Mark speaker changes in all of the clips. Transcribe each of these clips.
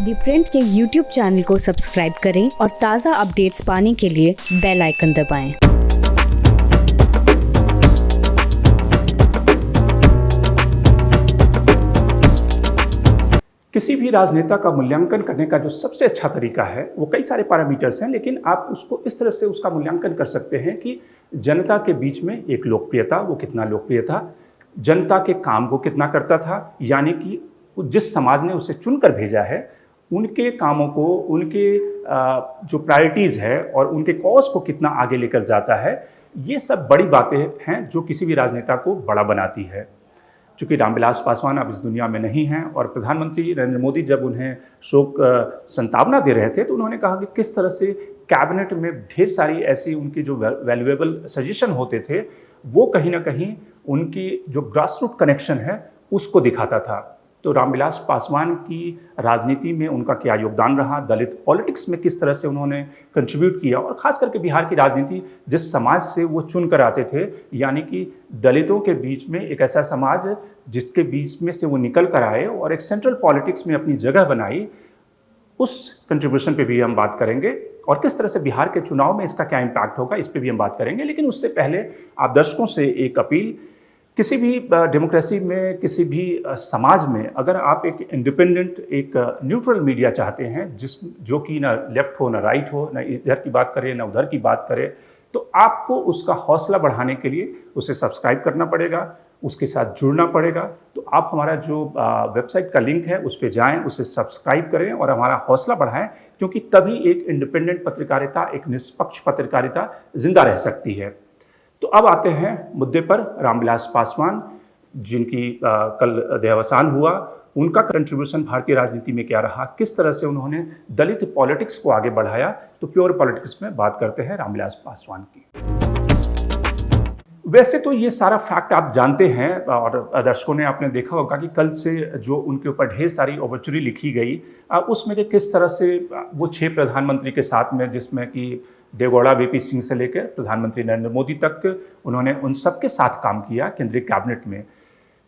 Speaker 1: दी print के YouTube channel को subscribe करें और ताज़ा अपडेट्स पाने के लिए बेल आइकन दबाएं।
Speaker 2: किसी भी राजनेता का मूल्यांकन करने का जो सबसे अच्छा तरीका है वो कई सारे पैरामीटर्स हैं, लेकिन आप उसको इस तरह से उसका मूल्यांकन कर सकते हैं कि जनता के बीच में एक लोकप्रियता, वो कितना लोकप्रिय था, जनता के काम को कितना करता था, यानी कि जिस समाज ने उसे चुनकर भेजा है उनके कामों को, उनके जो प्रायोरिटीज़ है और उनके कॉज को कितना आगे लेकर जाता है। ये सब बड़ी बातें हैं जो किसी भी राजनेता को बड़ा बनाती है। चूँकि रामविलास पासवान अब इस दुनिया में नहीं हैं और प्रधानमंत्री नरेंद्र मोदी जब उन्हें शोक संतावना दे रहे थे तो उन्होंने कहा कि किस तरह से कैबिनेट में ढेर सारी ऐसी उनकी जो वैल्यूएबल सजेशन होते थे वो कहीं ना कहीं उनकी जो ग्रासरूट कनेक्शन है उसको दिखाता था। तो रामविलास पासवान की राजनीति में उनका क्या योगदान रहा, दलित पॉलिटिक्स में किस तरह से उन्होंने कंट्रीब्यूट किया, और ख़ास करके बिहार की राजनीति जिस समाज से वो चुन कर आते थे, यानी कि दलितों के बीच में एक ऐसा समाज जिसके बीच में से वो निकल कर आए और एक सेंट्रल पॉलिटिक्स में अपनी जगह बनाई, उस कंट्रीब्यूशन पे भी हम बात करेंगे और किस तरह से बिहार के चुनाव में इसका क्या इम्पैक्ट होगा इस पर भी हम बात करेंगे। लेकिन उससे पहले आप दर्शकों से एक अपील, किसी भी डेमोक्रेसी में, किसी भी समाज में अगर आप एक इंडिपेंडेंट, एक न्यूट्रल मीडिया चाहते हैं जो कि ना लेफ्ट हो ना राइट हो, ना इधर की बात करे ना उधर की बात करे, तो आपको उसका हौसला बढ़ाने के लिए उसे सब्सक्राइब करना पड़ेगा, उसके साथ जुड़ना पड़ेगा। तो आप हमारा जो वेबसाइट का लिंक है उस पर जाएँ, उसे सब्सक्राइब करें और हमारा हौसला बढ़ाएं, क्योंकि तभी एक इंडिपेंडेंट पत्रकारिता, एक निष्पक्ष पत्रकारिता जिंदा रह सकती है। तो अब आते हैं मुद्दे पर। रामविलास पासवान जिनकी कल देहावसान हुआ, उनका कंट्रीब्यूशन भारतीय राजनीति में क्या रहा, किस तरह से उन्होंने दलित पॉलिटिक्स को आगे बढ़ाया, तो प्योर पॉलिटिक्स में बात करते हैं रामविलास पासवान की। वैसे तो ये सारा फैक्ट आप जानते हैं और दर्शकों ने आपने देखा होगा कि कल से जो उनके ऊपर ढेर सारी ओबेचुरी लिखी गई, उसमें कि किस तरह से वो 6 प्रधानमंत्री के साथ में, जिसमें कि देवेगौड़ा वीपी सिंह से लेकर प्रधानमंत्री नरेंद्र मोदी तक, उन्होंने उन सब के साथ काम किया केंद्रीय कैबिनेट में।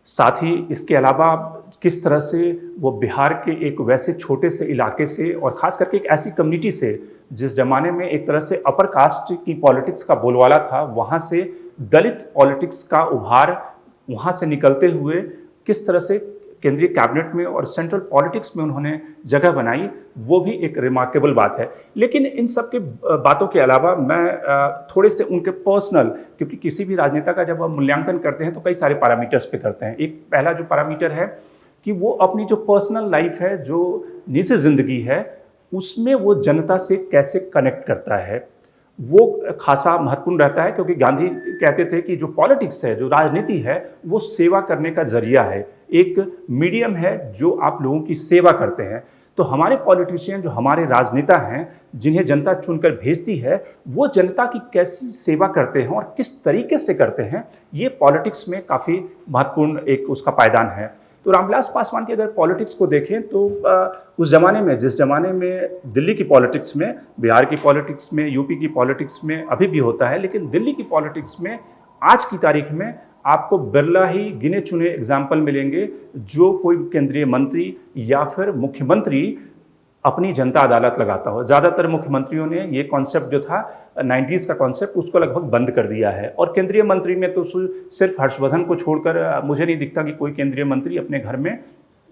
Speaker 2: साथ ही इसके अलावा किस तरह से वो बिहार के एक वैसे छोटे से इलाके से और ख़ास करके एक ऐसी कम्युनिटी से जिस ज़माने में एक तरह से अपर कास्ट की पॉलिटिक्स का बोलवाला था, वहाँ से दलित पॉलिटिक्स का उभार, वहाँ से निकलते हुए किस तरह से केंद्रीय कैबिनेट में और सेंट्रल पॉलिटिक्स में उन्होंने जगह बनाई, वो भी एक रिमार्केबल बात है। लेकिन इन सब के बातों के अलावा मैं थोड़े से उनके पर्सनल, क्योंकि किसी भी राजनेता का जब हम मूल्यांकन करते हैं तो कई सारे पैरामीटर्स पे करते हैं। एक पहला जो पैरामीटर है कि वो अपनी जो पर्सनल लाइफ है, जो निजी जिंदगी है, उसमें वो जनता से कैसे कनेक्ट करता है, वो खासा महत्वपूर्ण रहता है। क्योंकि गांधी कहते थे कि जो पॉलिटिक्स है, जो राजनीति है, वो सेवा करने का जरिया है, एक मीडियम है जो आप लोगों की सेवा करते हैं। तो हमारे पॉलिटिशियन, जो हमारे राजनेता हैं, जिन्हें जनता चुनकर भेजती है, वो जनता की कैसी सेवा करते हैं और किस तरीके से करते हैं, ये पॉलिटिक्स में काफ़ी महत्वपूर्ण एक उसका पायदान है। तो रामविलास पासवान की अगर पॉलिटिक्स को देखें तो उस ज़माने में, जिस ज़माने में दिल्ली की पॉलिटिक्स में, बिहार की पॉलिटिक्स में, यूपी की पॉलिटिक्स में अभी भी होता है, लेकिन दिल्ली की पॉलिटिक्स में आज की तारीख में आपको बिरला ही गिने चुने एग्जाम्पल मिलेंगे जो कोई केंद्रीय मंत्री या फिर मुख्यमंत्री अपनी जनता अदालत लगाता हो। ज़्यादातर मुख्यमंत्रियों ने ये कॉन्सेप्ट जो था 90s का कॉन्सेप्ट, उसको लगभग बंद कर दिया है। और केंद्रीय मंत्री में तो सिर्फ हर्षवर्धन को छोड़कर मुझे नहीं दिखता कि कोई केंद्रीय मंत्री अपने घर में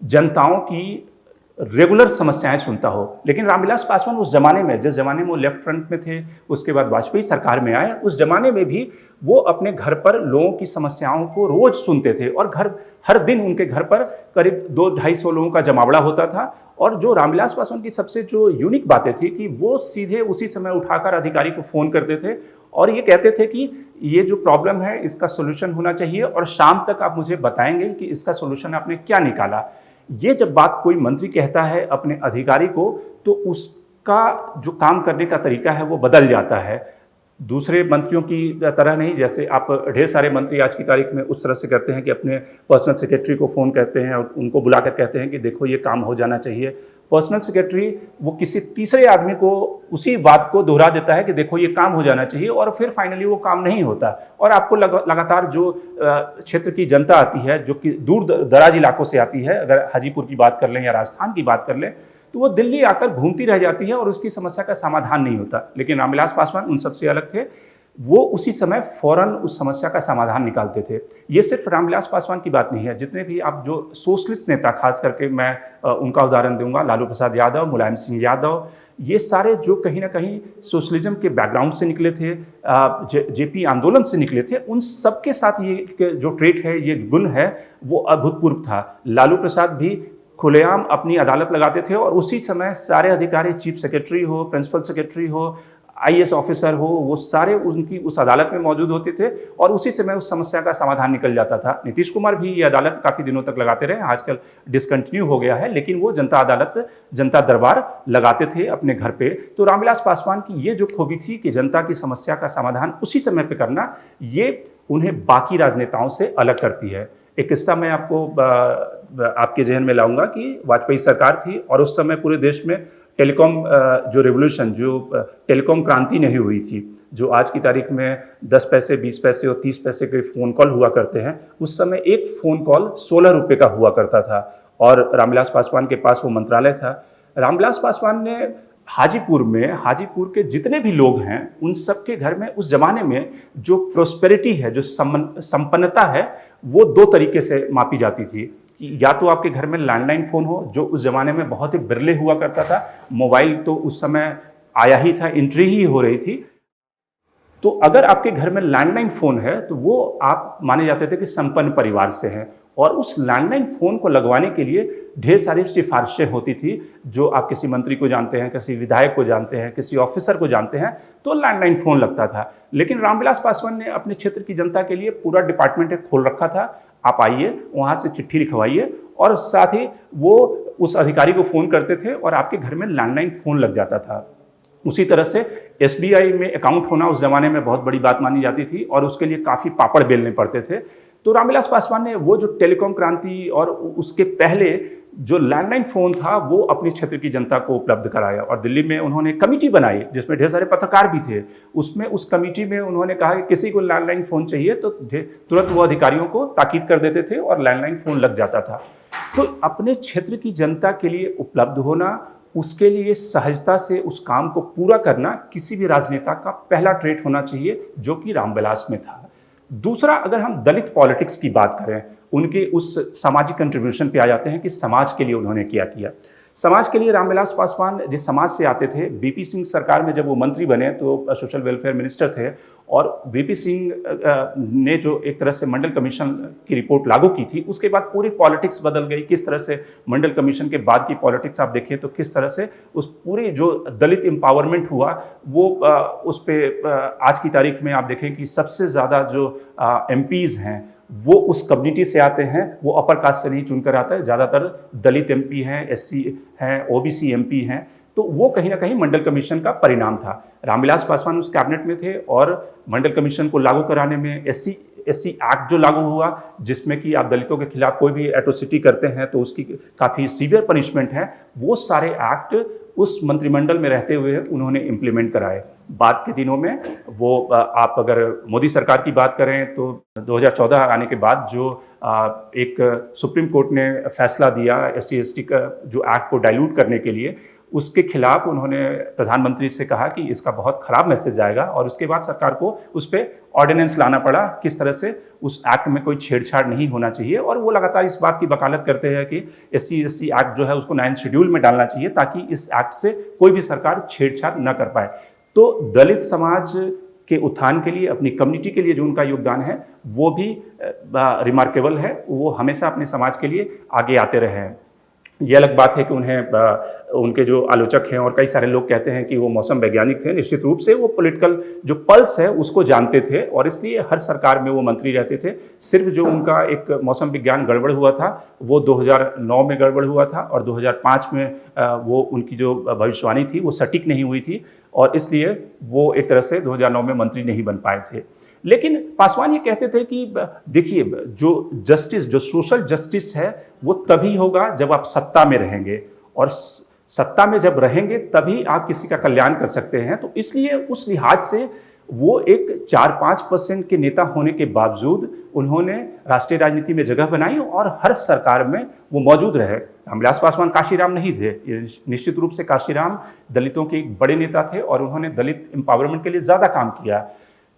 Speaker 2: जनताओं की रेगुलर समस्याएं सुनता हो। लेकिन रामविलास पासवान उस ज़माने में, जिस ज़माने में वो लेफ्ट फ्रंट में थे, उसके बाद वाजपेयी सरकार में आए, उस ज़माने में भी वो अपने घर पर लोगों की समस्याओं को रोज़ सुनते थे और हर दिन उनके घर पर करीब 200-250 लोगों का जमावड़ा होता था। और जो रामविलास पासवान की सबसे जो यूनिक बातें थी कि वो सीधे उसी समय उठाकर अधिकारी को फ़ोन करते थे और ये कहते थे कि ये जो प्रॉब्लम है इसका सोल्यूशन होना चाहिए और शाम तक आप मुझे बताएंगे कि इसका सोल्यूशन आपने क्या निकाला। ये जब बात कोई मंत्री कहता है अपने अधिकारी को, तो उसका जो काम करने का तरीका है वो बदल जाता है। दूसरे मंत्रियों की तरह नहीं, जैसे आप ढेर सारे मंत्री आज की तारीख में उस तरह से करते हैं कि अपने पर्सनल सेक्रेटरी को फ़ोन करते हैं और उनको बुलाकर कहते हैं कि देखो ये काम हो जाना चाहिए। पर्सनल सेक्रेटरी वो किसी तीसरे आदमी को उसी बात को दोहरा देता है कि देखो ये काम हो जाना चाहिए, और फिर फाइनली वो काम नहीं होता। और आपको लगातार जो क्षेत्र की जनता आती है, जो कि दूर दराज इलाकों से आती है, अगर हाजीपुर की बात कर लें या राजस्थान की बात कर लें, तो वो दिल्ली आकर घूमती रह जाती है और उसकी समस्या का समाधान नहीं होता। लेकिन रामविलास पासवान उन सबसे अलग थे, वो उसी समय फौरन उस समस्या का समाधान निकालते थे। ये सिर्फ रामविलास पासवान की बात नहीं है, जितने भी आप जो सोशलिस्ट नेता, खास करके मैं उनका उदाहरण दूंगा, लालू प्रसाद यादव, मुलायम सिंह यादव, ये सारे जो कहीं ना कहीं सोशलिज्म के बैकग्राउंड से निकले थे, जेपी आंदोलन से निकले थे, उन सबके साथ ये जो ट्रेट है, ये गुण है, वो अभूतपूर्व था। लालू प्रसाद भी खुलेआम अपनी अदालत लगाते थे और उसी समय सारे अधिकारी, चीफ सेक्रेटरी हो, प्रिंसिपल सेक्रेटरी हो, आईएएस ऑफिसर हो, वो सारे उनकी उस अदालत में मौजूद होते थे और उसी समय उस समस्या का समाधान निकल जाता था। नीतीश कुमार भी ये अदालत काफ़ी दिनों तक लगाते रहे, आजकल डिसकंटिन्यू हो गया है, लेकिन वो जनता अदालत, जनता दरबार लगाते थे अपने घर पे। तो रामविलास पासवान की ये जो खूबी थी कि जनता की समस्या का समाधान उसी समय पे करना, ये उन्हें बाकी राजनेताओं से अलग करती है। एक किस्सा मैं आपको आपके जहन में लाऊंगा कि वाजपेयी सरकार थी और उस समय पूरे देश में टेलीकॉम जो रेवोल्यूशन, जो टेलीकॉम क्रांति नहीं हुई थी, जो आज की तारीख में 10 पैसे, 20 पैसे और 30 पैसे के फ़ोन कॉल हुआ करते हैं, उस समय एक फ़ोन कॉल 16 रुपये का हुआ करता था और रामविलास पासवान के पास वो मंत्रालय था। रामविलास पासवान ने हाजीपुर के जितने भी लोग हैं, उन सबके घर में उस ज़माने में जो प्रोस्पेरिटी है, जो संपन्नता है, वो 2 तरीके से मापी जाती थी। या तो आपके घर में लैंडलाइन फ़ोन हो, जो उस ज़माने में बहुत ही बिरले हुआ करता था, मोबाइल तो उस समय आया ही था, एंट्री ही हो रही थी। तो अगर आपके घर में लैंडलाइन फ़ोन है तो वो आप माने जाते थे कि संपन्न परिवार से हैं, और उस लैंडलाइन फ़ोन को लगवाने के लिए ढेर सारी सिफारिशें होती थी। जो आप किसी मंत्री को जानते हैं, किसी विधायक को जानते हैं, किसी ऑफिसर को जानते हैं, तो लैंडलाइन फ़ोन लगता था। लेकिन रामविलास पासवान ने अपने क्षेत्र की जनता के लिए पूरा डिपार्टमेंट खोल रखा था। आप आइए, वहाँ से चिट्ठी लिखवाइए, और साथ ही वो उस अधिकारी को फ़ोन करते थे और आपके घर में लैंडलाइन फ़ोन लग जाता था। उसी तरह से एसबीआई में अकाउंट होना उस ज़माने में बहुत बड़ी बात मानी जाती थी और उसके लिए काफ़ी पापड़ बेलने पड़ते थे। तो रामविलास पासवान ने वो जो टेलीकॉम क्रांति और उसके पहले जो लैंडलाइन फ़ोन था, वो अपने क्षेत्र की जनता को उपलब्ध कराया। और दिल्ली में उन्होंने कमेटी बनाई जिसमें ढेर सारे पत्रकार भी थे। उसमें उस कमेटी में उन्होंने कहा कि किसी को लैंडलाइन फ़ोन चाहिए तो तुरंत वो अधिकारियों को ताकीद कर देते थे और लैंडलाइन फ़ोन लग जाता था। तो अपने क्षेत्र की जनता के लिए उपलब्ध होना, उसके लिए सहजता से उस काम को पूरा करना किसी भी राजनेता का पहला ट्रेट होना चाहिए, जो कि रामविलास में था। दूसरा, अगर हम दलित पॉलिटिक्स की बात करें, उनके उस सामाजिक कंट्रीब्यूशन पे आ जाते हैं कि समाज के लिए उन्होंने क्या किया। समाज के लिए रामविलास पासवान जिस समाज से आते थे, बीपी सिंह सरकार में जब वो मंत्री बने तो सोशल वेलफेयर मिनिस्टर थे, और बीपी सिंह ने जो एक तरह से मंडल कमीशन की रिपोर्ट लागू की थी, उसके बाद पूरी पॉलिटिक्स बदल गई। किस तरह से मंडल कमीशन के बाद की पॉलिटिक्स आप देखिए तो किस तरह से उस पूरी जो दलित एम्पावरमेंट हुआ, वो उस पर आज की तारीख में आप देखें कि सबसे ज़्यादा जो एमपीज़ हैं वो उस कम्युनिटी से आते हैं। वो अपर कास्ट से नहीं चुनकर आता है, ज़्यादातर दलित एमपी हैं, एससी हैं, ओबीसी एमपी हैं। तो वो कहीं ना कहीं मंडल कमीशन का परिणाम था। रामविलास पासवान उस कैबिनेट में थे और मंडल कमीशन को लागू कराने में एससी एक्ट जो लागू हुआ, जिसमें कि आप दलितों के खिलाफ कोई भी एट्रोसिटी करते हैं तो उसकी काफ़ी सीवियर पनिशमेंट है, वो सारे एक्ट उस मंत्रिमंडल में रहते हुए उन्होंने इम्प्लीमेंट कराए। बाद के दिनों में वो आप अगर मोदी सरकार की बात करें तो 2014 आने के बाद जो एक सुप्रीम कोर्ट ने फैसला दिया एससी एसटी का जो एक्ट को डाइल्यूट करने के लिए, उसके खिलाफ उन्होंने प्रधानमंत्री से कहा कि इसका बहुत ख़राब मैसेज जाएगा, और उसके बाद सरकार को उस पर ऑर्डिनेंस लाना पड़ा, किस तरह से उस एक्ट में कोई छेड़छाड़ नहीं होना चाहिए। और वो लगातार इस बात की वकालत करते हैं कि एससी एसटी एक्ट जो है उसको 9th शेड्यूल में डालना चाहिए, ताकि इस एक्ट से कोई भी सरकार छेड़छाड़ न कर पाए। तो दलित समाज के उत्थान के लिए, अपनी कम्युनिटी के लिए जो उनका योगदान है, वो भी रिमार्केबल है। वो हमेशा अपने समाज के लिए आगे आते रहे हैं। ये अलग बात है कि उनके जो आलोचक हैं और कई सारे लोग कहते हैं कि वो मौसम वैज्ञानिक थे। निश्चित रूप से वो पॉलिटिकल जो पल्स है उसको जानते थे और इसलिए हर सरकार में वो मंत्री रहते थे। सिर्फ जो उनका एक मौसम विज्ञान गड़बड़ हुआ था वो 2009 में गड़बड़ हुआ था, और 2005 में वो उनकी जो भविष्यवाणी थी वो सटीक नहीं हुई थी, और इसलिए वो एक तरह से 2009 में मंत्री नहीं बन पाए थे। लेकिन पासवान ये कहते थे कि देखिए, जो जस्टिस, जो सोशल जस्टिस है, वो तभी होगा जब आप सत्ता में रहेंगे, और सत्ता में जब रहेंगे तभी आप किसी का कल्याण कर सकते हैं। तो इसलिए उस लिहाज से वो एक 4-5% के नेता होने के बावजूद उन्होंने राष्ट्रीय राजनीति में जगह बनाई और हर सरकार में वो मौजूद रहे। रामविलास पासवान काशीराम नहीं थे, निश्चित रूप से काशीराम दलितों के एक बड़े नेता थे और उन्होंने दलित एम्पावरमेंट के लिए ज़्यादा काम किया,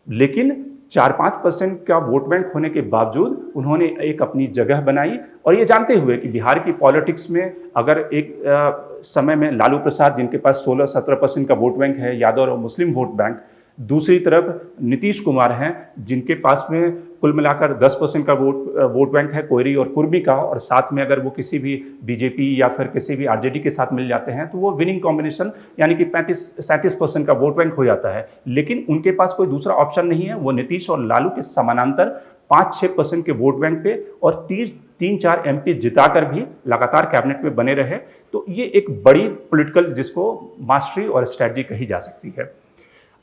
Speaker 2: लेकिन 4-5% का वोट बैंक होने के बावजूद उन्होंने एक अपनी जगह बनाई। और ये जानते हुए कि बिहार की पॉलिटिक्स में अगर एक समय में लालू प्रसाद जिनके पास 16-17% का वोट बैंक है, यादव और मुस्लिम वोट बैंक, दूसरी तरफ नीतीश कुमार हैं जिनके पास में कुल मिलाकर 10% का वोट बैंक है कोयरी और कुर्मी का, और साथ में अगर वो किसी भी बीजेपी या फिर किसी भी आरजेडी के साथ मिल जाते हैं तो वो विनिंग कॉम्बिनेशन यानी कि 35-37% का वोट बैंक हो जाता है। लेकिन उनके पास कोई दूसरा ऑप्शन नहीं है, वो नीतीश और लालू के समानांतर 5-6% के वोट बैंक पे और 3-4 एमपी जिताकर भी लगातार कैबिनेट में बने रहे। तो ये एक बड़ी पॉलिटिकल जिसको मास्टरी और स्ट्रैटेजी कही जा सकती है।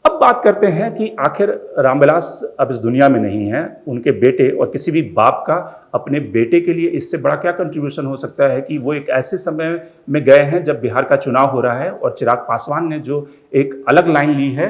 Speaker 2: अब बात करते हैं कि आखिर रामविलास अब इस दुनिया में नहीं है, उनके बेटे, और किसी भी बाप का अपने बेटे के लिए इससे बड़ा क्या कंट्रीब्यूशन हो सकता है कि वो एक ऐसे समय में गए हैं जब बिहार का चुनाव हो रहा है और चिराग पासवान ने जो एक अलग लाइन ली है,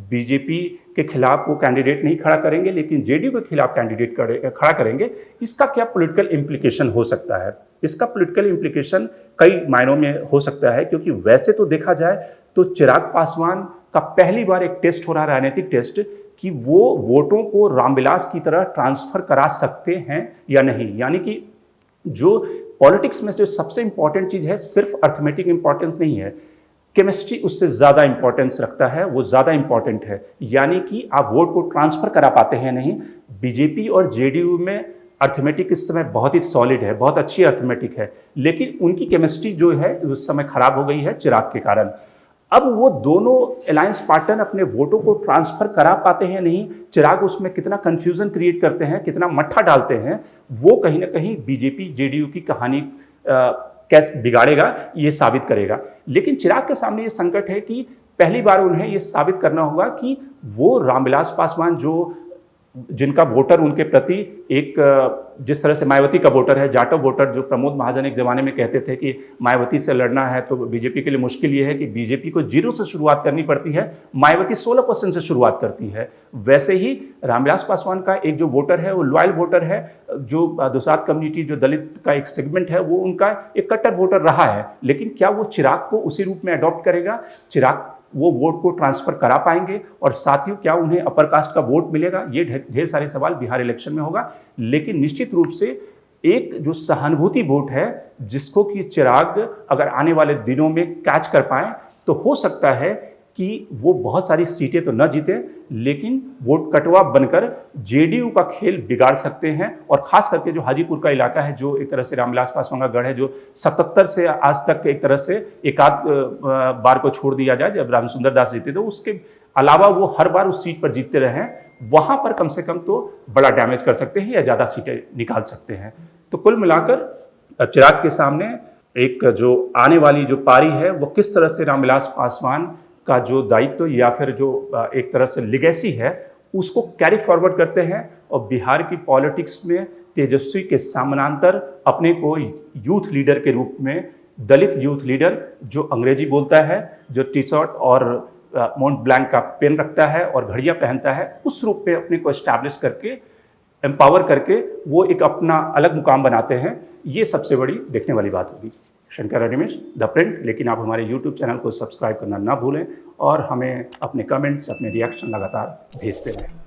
Speaker 2: बीजेपी के खिलाफ वो कैंडिडेट नहीं खड़ा करेंगे लेकिन जेडीयू के खिलाफ कैंडिडेट खड़ा करेंगे। इसका क्या पॉलिटिकल इम्प्लीकेशन हो सकता है? इसका पॉलिटिकल इम्प्लीकेशन कई मायनों में हो सकता है, क्योंकि वैसे तो देखा जाए तो चिराग पासवान का पहली बार एक टेस्ट हो रहा है, राजनीतिक टेस्ट, कि वो वोटों को रामविलास की तरह ट्रांसफर करा सकते हैं या नहीं। यानी कि जो पॉलिटिक्स में से सबसे इंपॉर्टेंट चीज़ है, सिर्फ अर्थमेटिक इंपॉर्टेंस नहीं है, केमिस्ट्री उससे ज़्यादा इंपॉर्टेंस रखता है, वो ज़्यादा इंपॉर्टेंट है। यानी कि आप वोट को ट्रांसफर करा पाते हैं नहीं। बीजेपी और जेडीयू में अर्थमेटिक इस समय बहुत ही सॉलिड है, बहुत अच्छी अर्थमेटिक है, लेकिन उनकी केमिस्ट्री जो है उस समय खराब हो गई है चिराग के कारण। अब वो दोनों अलायंस पार्टनर अपने वोटों को ट्रांसफर करा पाते हैं नहीं, चिराग उसमें कितना कंफ्यूजन क्रिएट करते हैं, कितना मट्ठा डालते हैं, वो कहीं ना कहीं बीजेपी जेडीयू की कहानी कैसे बिगाड़ेगा ये साबित करेगा। लेकिन चिराग के सामने ये संकट है कि पहली बार उन्हें ये साबित करना होगा कि वो रामविलास पासवान जो जिनका वोटर उनके प्रति एक जिस तरह से मायावती का वोटर है, जाटव वोटर, जो प्रमोद महाजन एक ज़माने में कहते थे कि मायावती से लड़ना है तो बीजेपी के लिए मुश्किल ये है कि बीजेपी को 0 से शुरुआत करनी पड़ती है, मायावती 16% से शुरुआत करती है। वैसे ही रामविलास पासवान का एक जो वोटर है वो लॉयल वोटर है, जो दुसाद कम्युनिटी, जो दलित का एक सेगमेंट है, वो उनका एक कट्टर वोटर रहा है। लेकिन क्या वो चिराग को उसी रूप में अडॉप्ट करेगा? चिराग वो वोट को ट्रांसफर करा पाएंगे? और साथ ही क्या उन्हें अपर कास्ट का वोट मिलेगा? ये ढेर सारे सवाल बिहार इलेक्शन में होगा। लेकिन निश्चित रूप से एक जो सहानुभूति वोट है, जिसको कि चिराग अगर आने वाले दिनों में कैच कर पाए तो हो सकता है कि वो बहुत सारी सीटें तो न जीते, लेकिन वोट कटवा बनकर जेडीयू का खेल बिगाड़ सकते हैं। और खास करके जो हाजीपुर का इलाका है, जो एक तरह से रामविलास पासवान का गढ़ है, जो 77 से आज तक एक तरह से एकाध बार को छोड़ दिया जाए जब रामसुंदर दास जीते, तो उसके अलावा वो हर बार उस सीट पर जीतते रहे, वहाँ पर कम से कम तो बड़ा डैमेज कर सकते हैं या ज़्यादा सीटें निकाल सकते हैं। तो कुल मिलाकर चिराग के सामने एक जो आने वाली जो पारी है, वो किस तरह से रामविलास पासवान का जो दायित्व या फिर जो एक तरह से लिगेसी है उसको कैरी फॉरवर्ड करते हैं और बिहार की पॉलिटिक्स में तेजस्वी के समानांतर अपने को यूथ लीडर के रूप में, दलित यूथ लीडर जो अंग्रेजी बोलता है, जो टी शर्ट और मोंट ब्लैंक का पेन रखता है और घड़ियां पहनता है, उस रूप में अपने को एस्टैब्लिश करके, एम्पावर करके वो एक अपना अलग मुकाम बनाते हैं। ये सबसे बड़ी देखने वाली बात होगी। Shankar Animesh, the print. लेकिन आप हमारे YouTube चैनल को सब्सक्राइब करना ना भूलें और हमें अपने कमेंट्स, अपने रिएक्शन लगातार भेजते रहें।